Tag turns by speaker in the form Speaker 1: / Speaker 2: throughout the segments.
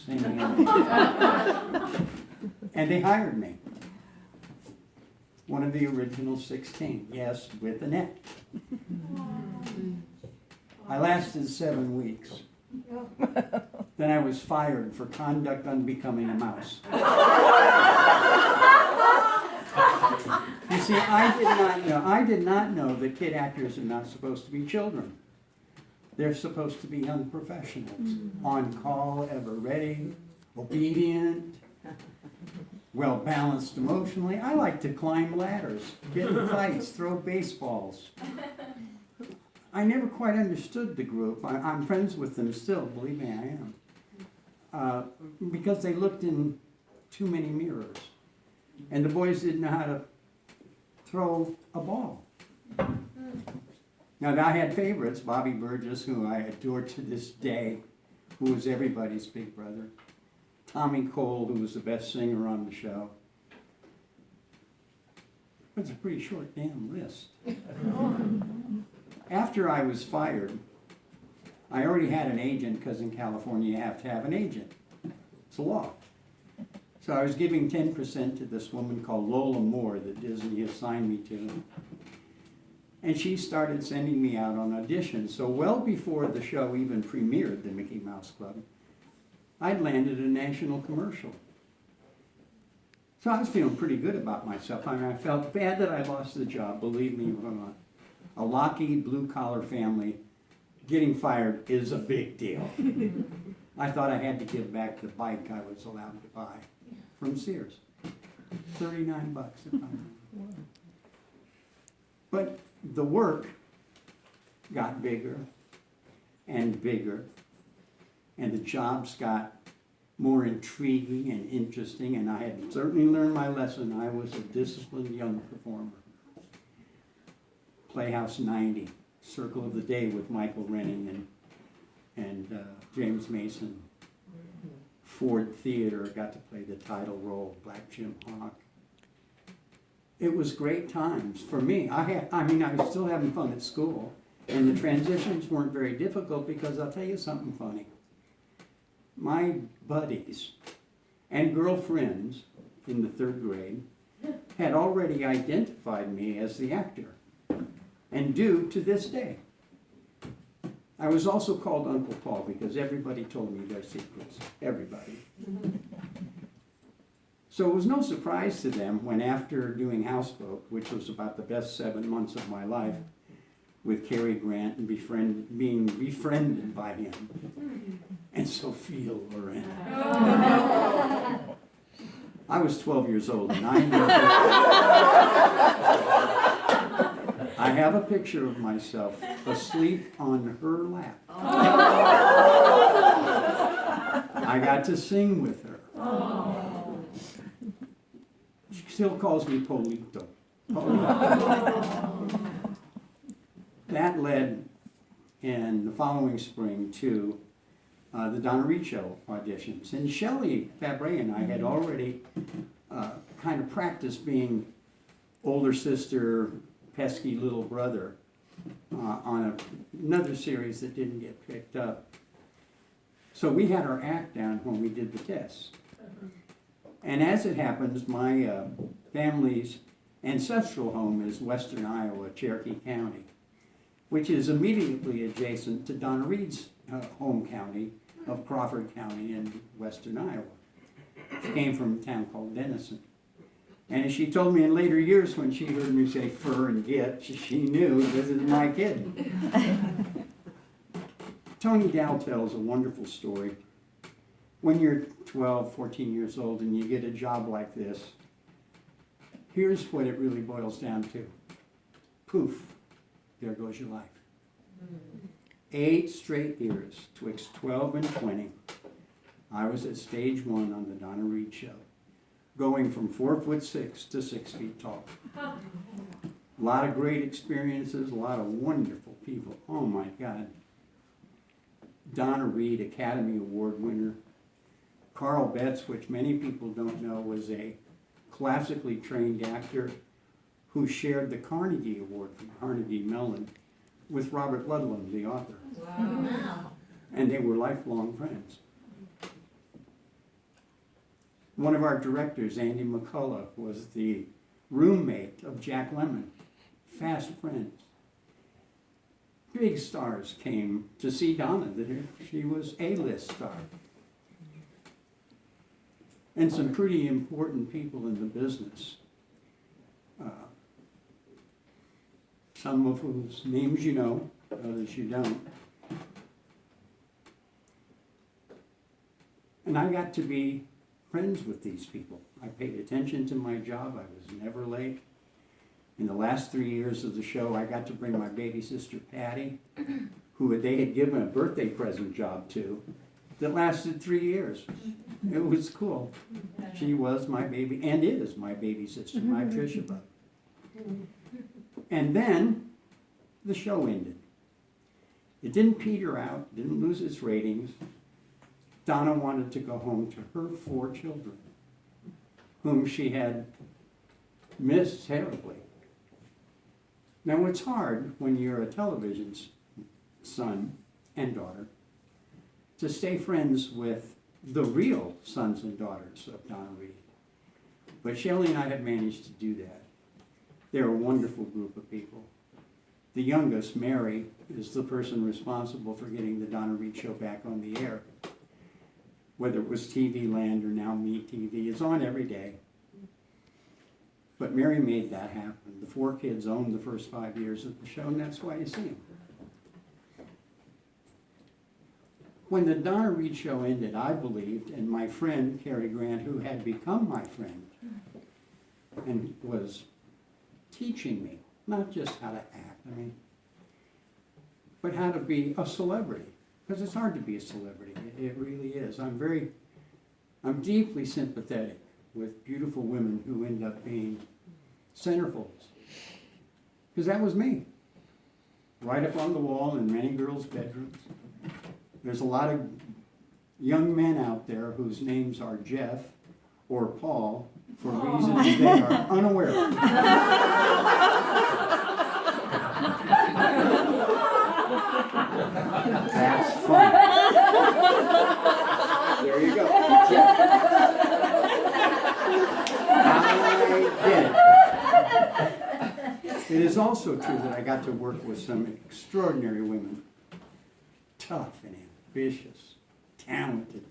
Speaker 1: singing. And they hired me. One of the original 16, yes, with a net. I lasted 7 weeks. Then I was fired for conduct unbecoming a mouse. You see, I did not know that kid actors are not supposed to be children. They're supposed to be young professionals, on call, ever ready, obedient, well balanced emotionally. I like to climb ladders, get in fights, throw baseballs. I never quite understood the group. I'm friends with them still, believe me, I am. Because they looked in too many mirrors. And the boys didn't know how to throw a ball. Now, I had favorites, Bobby Burgess, who I adore to this day, who was everybody's big brother. Tommy Cole, who was the best singer on the show. It's a pretty short damn list. After I was fired, I already had an agent, because in California you have to have an agent. It's a law. So I was giving 10% to this woman called Lola Moore that Disney assigned me to. And she started sending me out on auditions. So well before the show even premiered, the Mickey Mouse Club, I'd landed a national commercial. So I was feeling pretty good about myself. I mean, I felt bad that I lost the job, believe me, from a Lockheed blue-collar family. Getting fired is a big deal. I thought I had to give back the bike I was allowed to buy from Sears. $39 if I remember. But the work got bigger and bigger, and the jobs got more intriguing and interesting, and I had certainly learned my lesson. I was a disciplined young performer. Playhouse 90, Circle of the Day with Michael Renning and James Mason. Ford Theater, got to play the title role, Black Jim Hawk. It was great times for me. I was still having fun at school, and the transitions weren't very difficult because I'll tell you something funny. My buddies and girlfriends in the 3rd grade had already identified me as the actor, and do to this day. I was also called Uncle Paul because everybody told me their secrets. Everybody. So it was no surprise to them when, after doing Houseboat, which was about the best 7 months of my life, with Cary Grant and being befriended by him, and Sophia Loren. I was 12 years old, and I have a picture of myself asleep on her lap. I got to sing with her. She still calls me Polito. That led in the following spring to the Donna Reed Show auditions. And Shelley Fabre and I had already kind of practiced being older sister, pesky little brother on another series that didn't get picked up. So we had our act down when we did the tests. And as it happens, my family's ancestral home is Western Iowa, Cherokee County, which is immediately adjacent to Donna Reed's home county of Crawford County in Western Iowa. She came from a town called Denison. And as she told me in later years, when she heard me say fur and get, she knew this is my kid. Tony Dow tells a wonderful story. When you're 12, 14 years old and you get a job like this, here's what it really boils down to. Poof, there goes your life. 8 straight years, twixt 12 and 20, I was at stage 1 on the Donna Reed Show, going from 4'6" to 6 feet tall. A lot of great experiences, a lot of wonderful people. Oh my God. Donna Reed, Academy Award winner. Carl Betts, which many people don't know, was a classically trained actor who shared the Carnegie Award from Carnegie Mellon with Robert Ludlum, the author. Wow. And they were lifelong friends. One of our directors, Andy McCullough, was the roommate of Jack Lemmon, fast friends. Big stars came to see Donna. She was a list star. And some pretty important people in the business. Some of whose names you know, others you don't. And I got to be friends with these people. I paid attention to my job. I was never late. In the last 3 years of the show, I got to bring my baby sister Patty, who they had given a birthday present job to, that lasted 3 years. It was cool. She was my baby, and is my baby sister, my Tricia bug. And then the show ended. It didn't peter out, didn't lose its ratings. Donna wanted to go home to her 4 children, whom she had missed terribly. Now it's hard when you're a television son and daughter to stay friends with the real sons and daughters of Donna Reed. But Shelley and I have managed to do that. They're a wonderful group of people. The youngest, Mary, is the person responsible for getting the Donna Reed show back on the air. Whether it was TV Land or now Me TV, it's on every day. But Mary made that happen. The 4 kids owned the first 5 years of the show, and that's why you see them. When the Donna Reed show ended, I believed, and my friend, Cary Grant, who had become my friend, and was teaching me, not just how to act, but how to be a celebrity. Because it's hard to be a celebrity. It really is. I'm deeply sympathetic with beautiful women who end up being centerfolds. Because that was me. Right up on the wall in many girls' bedrooms. There's a lot of young men out there whose names are Jeff or Paul for reasons they are unaware of. That's fun. There you go. I get it. It is also true that I got to work with some extraordinary women. Tough and ambitious, talented,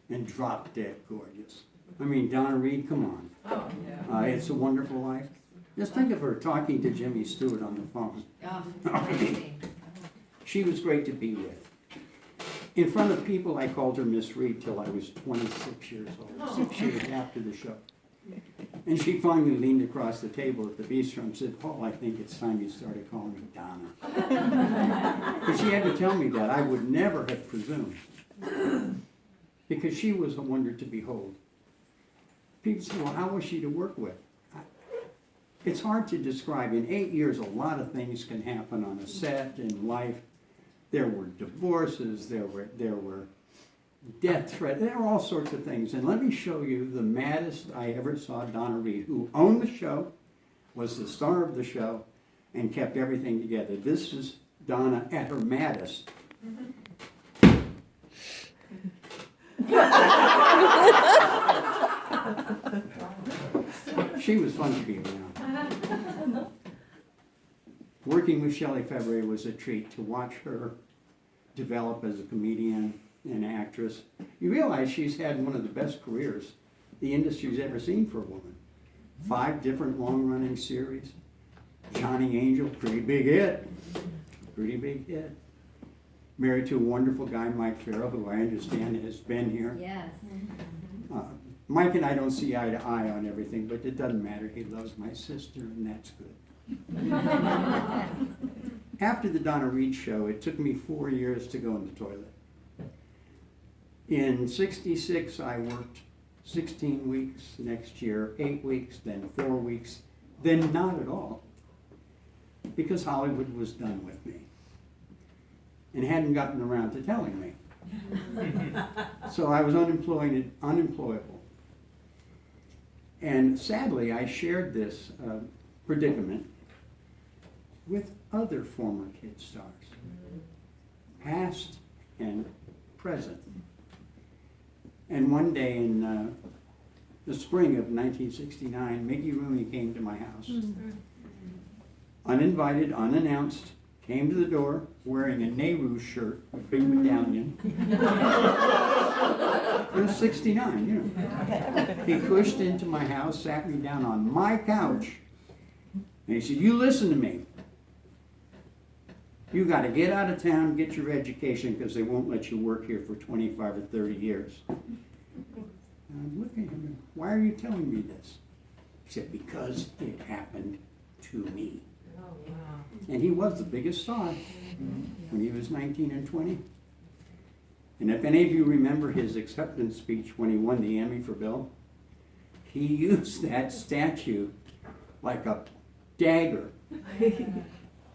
Speaker 1: and drop-dead gorgeous. Donna Reed, come on.
Speaker 2: Oh, yeah.
Speaker 1: It's a Wonderful Life. Just think of her talking to Jimmy Stewart on the phone. She was great to be with. In front of people, I called her Miss Reed till I was 26 years old, 6 years after the show. And she finally leaned across the table at the bistro and said, "Paul, I think it's time you started calling me Donna." But she had to tell me that. I would never have presumed. Because she was a wonder to behold. People say, "Well, how was she to work with?" It's hard to describe. In 8 years, a lot of things can happen on a set, in life. There were divorces, there were death threats, there were all sorts of things. And let me show you the maddest I ever saw Donna Reed, who owned the show, was the star of the show, and kept everything together. This is Donna at her maddest. She was fun to be around. Working with Shelley Fabre was a treat. To watch her develop as a comedian and actress. You realize she's had one of the best careers the industry's ever seen for a woman. 5 different long-running series. Johnny Angel, pretty big hit. Pretty big hit. Married to a wonderful guy, Mike Farrell, who I understand has been here.
Speaker 3: Yes.
Speaker 1: Mike and I don't see eye to eye on everything, but it doesn't matter. He loves my sister, and that's good. After the Donna Reed show, it took me 4 years to go in the toilet. In '66, I worked 16 weeks, next year 8 weeks, then 4 weeks, then not at all, because Hollywood was done with me and hadn't gotten around to telling me. So I was unemployable. And sadly, I shared this predicament with other former kid stars, past and present. And one day in the spring of 1969, Mickey Rooney came to my house. Uninvited, unannounced, came to the door wearing a Nehru shirt, a big medallion. It was 69, you know. He pushed into my house, sat me down on my couch, and he said, "You listen to me. You got to get out of town, get your education, because they won't let you work here for 25 or 30 years. And I'm looking at him, "Why are you telling me this?" He said, "Because it happened to me." And he was the biggest star when he was 19 and 20. And if any of you remember his acceptance speech when he won the Emmy for Bill, he used that statue like a dagger,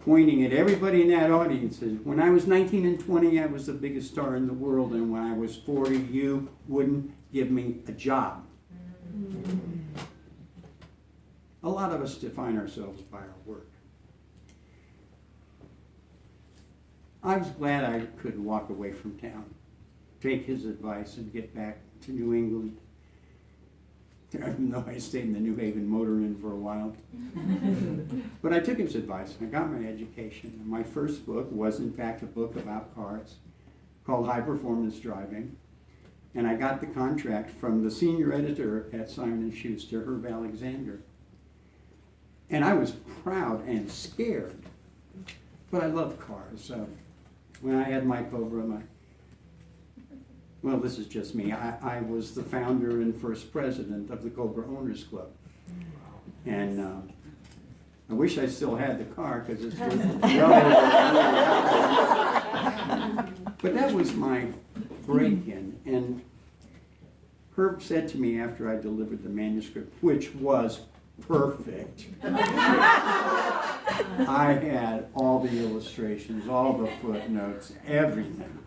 Speaker 1: pointing at everybody in that audience. Says, "When I was 19 and 20, I was the biggest star in the world, and when I was 40, you wouldn't give me a job." A lot of us define ourselves by our work. I was glad I could walk away from town, take his advice, and get back to New England. Even though I stayed in the New Haven Motor Inn for a while. But I took his advice, and I got my education. And my first book was, in fact, a book about cars called High Performance Driving. And I got the contract from the senior editor at Simon & Schuster, Herb Alexander. And I was proud and scared, but I love cars. So when I had my Cobra, well, this is just me. I was the founder and first president of the Cobra Owners Club. And I wish I still had the car because it's worth well over. But that was my break-in. And Herb said to me after I delivered the manuscript, which was perfect. I had all the illustrations, all the footnotes, everything.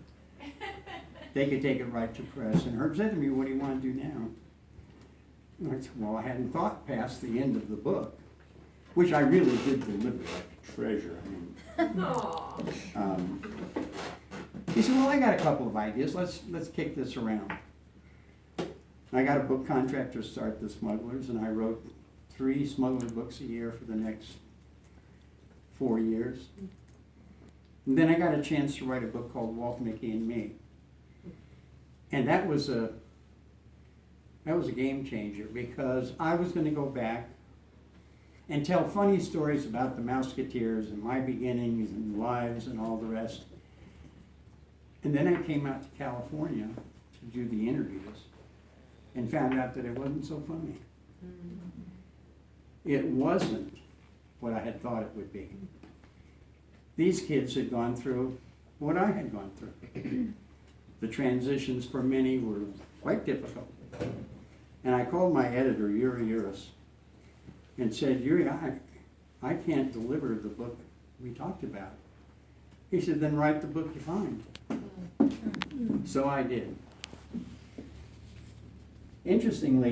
Speaker 1: They could take it right to press. And Herb said to me, "What do you want to do now?" And I said, "Well, I hadn't thought past the end of the book," which I really did deliver like a treasure. He said, "Well, I got a couple of ideas. Let's kick this around." I got a book contract to start The Smugglers, and I wrote 3 smuggler books a year for the next 4 years. And then I got a chance to write a book called Walt, Mickey, and Me. And that was a game changer because I was going to go back and tell funny stories about the Mouseketeers and my beginnings and lives and all the rest. And then I came out to California to do the interviews and found out that it wasn't so funny. It wasn't what I had thought it would be. These kids had gone through what I had gone through. The transitions for many were quite difficult. And I called my editor, Yuri Uris, and said, "Yuri, I can't deliver the book we talked about." He said, "Then write the book you find." So I did. Interestingly,